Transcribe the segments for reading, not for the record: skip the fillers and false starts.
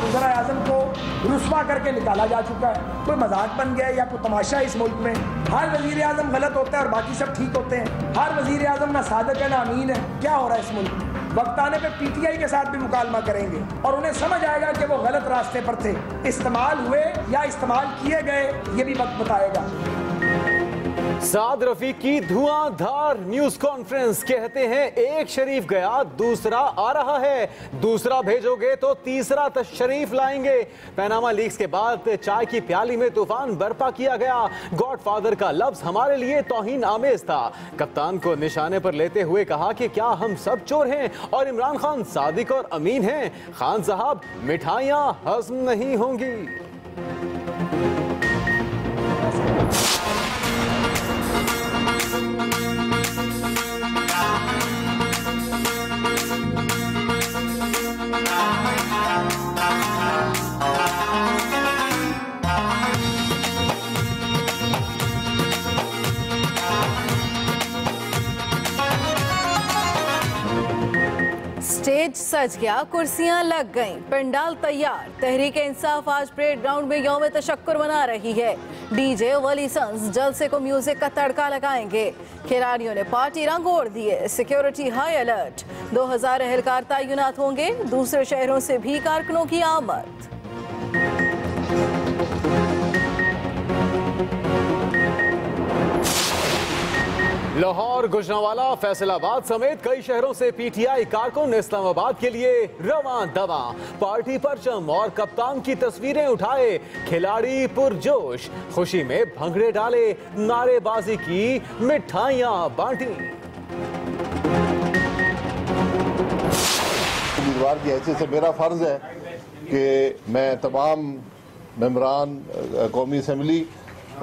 वज़ीर आज़म को रुस्वा करके निकाला जा चुका है। कोई मजाक बन गया है या कोई तमाशा है इस मुल्क में? हर वज़ीर आज़म गलत होता है और बाकी सब ठीक होते हैं। हर वज़ीर आज़म ना सादिक है ना अमीन है। क्या हो रहा है इस मुल्क में? वक्त आने पे PTI के साथ भी मुकालमा करेंगे और उन्हें समझ आएगा कि वो गलत रास्ते पर थे। इस्तेमाल हुए या इस्तेमाल किए गए, ये भी वक्त बताएगा। साद रफीक की धुआंधार न्यूज कॉन्फ्रेंस। कहते हैं एक शरीफ गया, दूसरा आ रहा है, दूसरा भेजोगे तो तीसरा तशरीफ लाएंगे। पैनामा लीक्स के बाद चाय की प्याली में तूफान बर्पा किया गया। गॉडफादर का लफ्ज हमारे लिए तौहीन आमेज था। कप्तान को निशाने पर लेते हुए कहा कि क्या हम सब चोर हैं और इमरान खान सादिक और अमीन हैं? खान साहब, मिठाइयां हजम नहीं होंगी। स्टेज सज गया, कुर्सियां लग गईं, पंडाल तैयार। तहरीक इंसाफ आज परेड ग्राउंड में यौम तशक्कुर मना रही है। डीजे वली सन्स जलसे को म्यूजिक का तड़का लगाएंगे। खिलाड़ियों ने पार्टी रंग ओढ़ दिए। Security high alert. 2000 एहलकार तैनात होंगे। दूसरे शहरों से भी कारकुनों की आमद। लाहौर, गुजरांवाला, फैसलाबाद समेत कई शहरों से PTI कारकुन इस्लामाबाद के लिए रवां दवा। पार्टी परचम और कप्तान की तस्वीरें उठाए। खिलाड़ी पुरजोश, खुशी में भंगड़े डाले, नारेबाजी की, मिठाइयां बांटी। उम्मीदवार की हैसियत से मेरा फर्ज है कि मैं तमाम मेंबरान कौमी असम्बली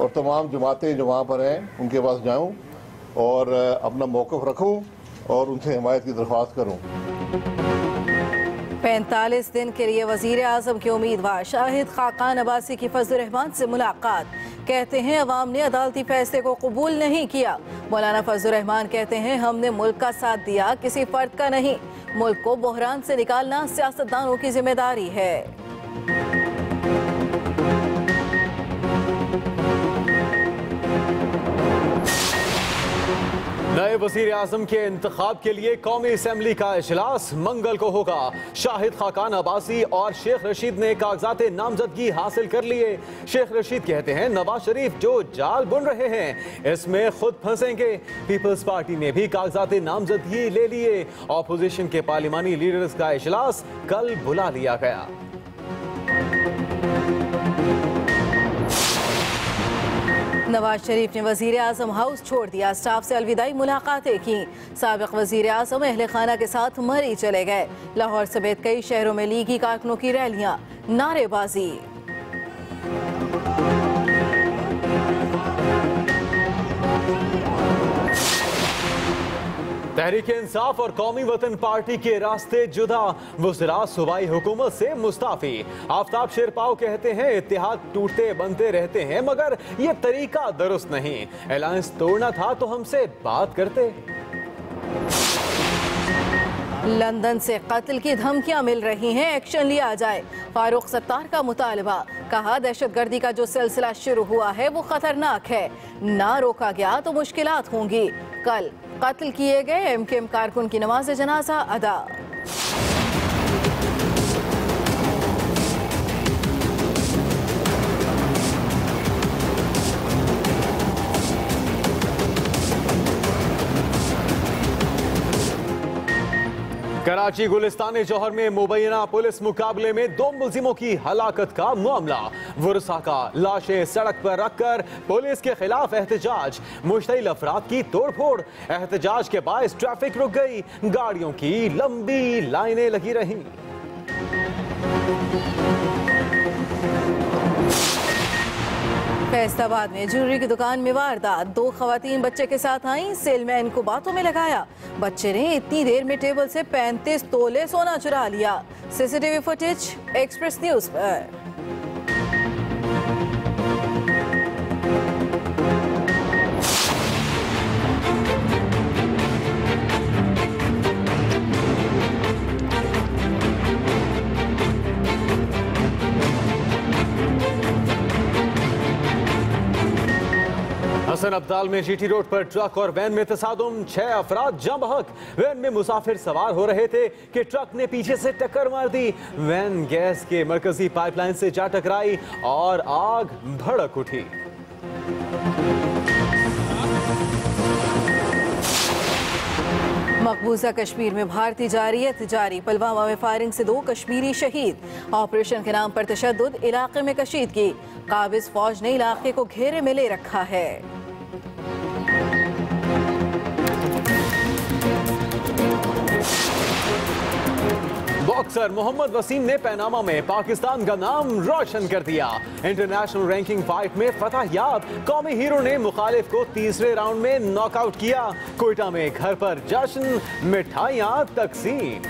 और तमाम जमातें जो वहाँ पर हैं उनके पास जाऊँ और अपना मौक़िफ़ रखूं और उनसे हिमायत की दरख्वास्त करूं। 45 दिन के लिए वजीर आजम के उम्मीदवार शाहिद खाकान अब्बासी की फजलुर रहमान से मुलाकात। कहते हैं अवाम ने अदालती फैसले को कबूल नहीं किया। मौलाना फजलुर रहमान कहते हैं हमने मुल्क का साथ दिया, किसी फर्द का नहीं। मुल्क को बहरान से निकालना सियासतदानों की जिम्मेदारी है। नए वज़ीर आज़म के इंतखाब के लिए कौमी असम्बली का इजलास मंगल को होगा। शाहिद खाकान अब्बासी और शेख रशीद ने कागजात नामजदगी हासिल कर लिए। शेख रशीद कहते हैं नवाज शरीफ जो जाल बुन रहे हैं इसमें खुद फंसेंगे। पीपल्स पार्टी ने भी कागजात नामजदगी ले लिए। ऑपोजिशन के पार्लिमानी लीडर्स का इजलास कल बुला लिया गया। नवाज शरीफ ने वजीर आजम हाउस छोड़ दिया। स्टाफ से अलविदाई मुलाकातें की। साबिक वजीर आजम अहले खाना के साथ मरी चले गए। लाहौर समेत कई शहरों में लीगी कारकुनों की रैलियां, नारेबाजी। तहरीक इंसाफ और कौमी वतन पार्टी के रास्ते जुदा। वज़रा सूबाई हुकूमत से मुस्ताफी। आफ्ताब शेरपाव कहते हैं इत्तेहाद टूटते बनते रहते हैं मगर ये तरीका दुरुस्त नहीं। अलायंस तोड़ना था तो हमसे बात करते। लंदन से कत्ल की धमकियां मिल रही हैं, एक्शन लिया जाए। फारूक सत्तार का मुतालबा। कहा दहशतगर्दी का जो सिलसिला शुरू हुआ है वो खतरनाक है, ना रोका गया तो मुश्किलात होंगी। कल कत्ल किए गए MKM कारकुन की नमाज जनाजा अदा। कराची गुलिस्तान जौहर में मुबैना पुलिस मुकाबले में 2 मुलजिमों की हलाकत का मामला। वुरसा का लाशें सड़क पर रखकर पुलिस के खिलाफ एहतजाज। मुश्तइल अफराद की तोड़फोड़। एहतजाज के बायस ट्रैफिक रुक गई। गाड़ियों की लंबी लाइनें लगी रहीं। फैसलाबाद में ज्वेलरी की दुकान में वारदात। 2 खवातीन बच्चे के साथ आईं, सेलमैन को बातों में लगाया। बच्चे ने इतनी देर में टेबल से 35 तोले सोना चुरा लिया। CCTV फुटेज एक्सप्रेस न्यूज पर। अब्दाल में जीटी रोड पर ट्रक और वैन में तसादुम, 6 अफराद जम बहक। वैन में मुसाफिर सवार हो रहे थे कि ट्रक ने पीछे से टक्कर मार दी। वैन गैस के मरकजी पाइपलाइन से जा टकराई और आग भड़क उठी। मकबूजा कश्मीर में भारतीय जारियत जारी, पुलवामा में फायरिंग से 2 कश्मीरी शहीद। ऑपरेशन के नाम पर तशद्दुद, इलाके में कशीदगी। काबिज फौज ने इलाके को घेरे में ले रखा है। बॉक्सर मोहम्मद वसीम ने पनामा में पाकिस्तान का नाम रोशन कर दिया। इंटरनेशनल रैंकिंग फाइट में फतह याब कौमी हीरो ने मुखालिफ को तीसरे राउंड में नॉकआउट किया। कोयटा में घर पर जश्न, मिठाइयां तकसीम।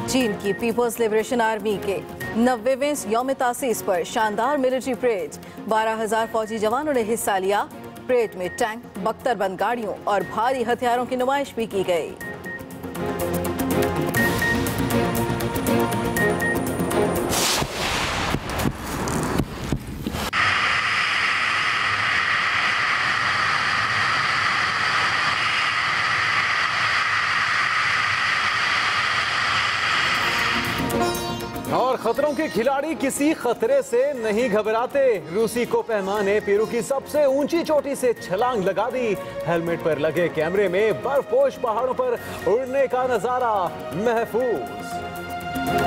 चीन की पीपल्स लिबरेशन आर्मी के 90वें यौम तासीस पर शानदार मिलिट्री परेड, 12,000 फौजी जवानों ने हिस्सा लिया। परेड में टैंक, बख्तरबंद गाड़ियों और भारी हथियारों की नुमाइश भी की गई। और खतरों के खिलाड़ी किसी खतरे से नहीं घबराते। रूसी को पैमाने पेरू की सबसे ऊंची चोटी से छलांग लगा दी। हेलमेट पर लगे कैमरे में बर्फपोश पहाड़ों पर उड़ने का नजारा महफूज।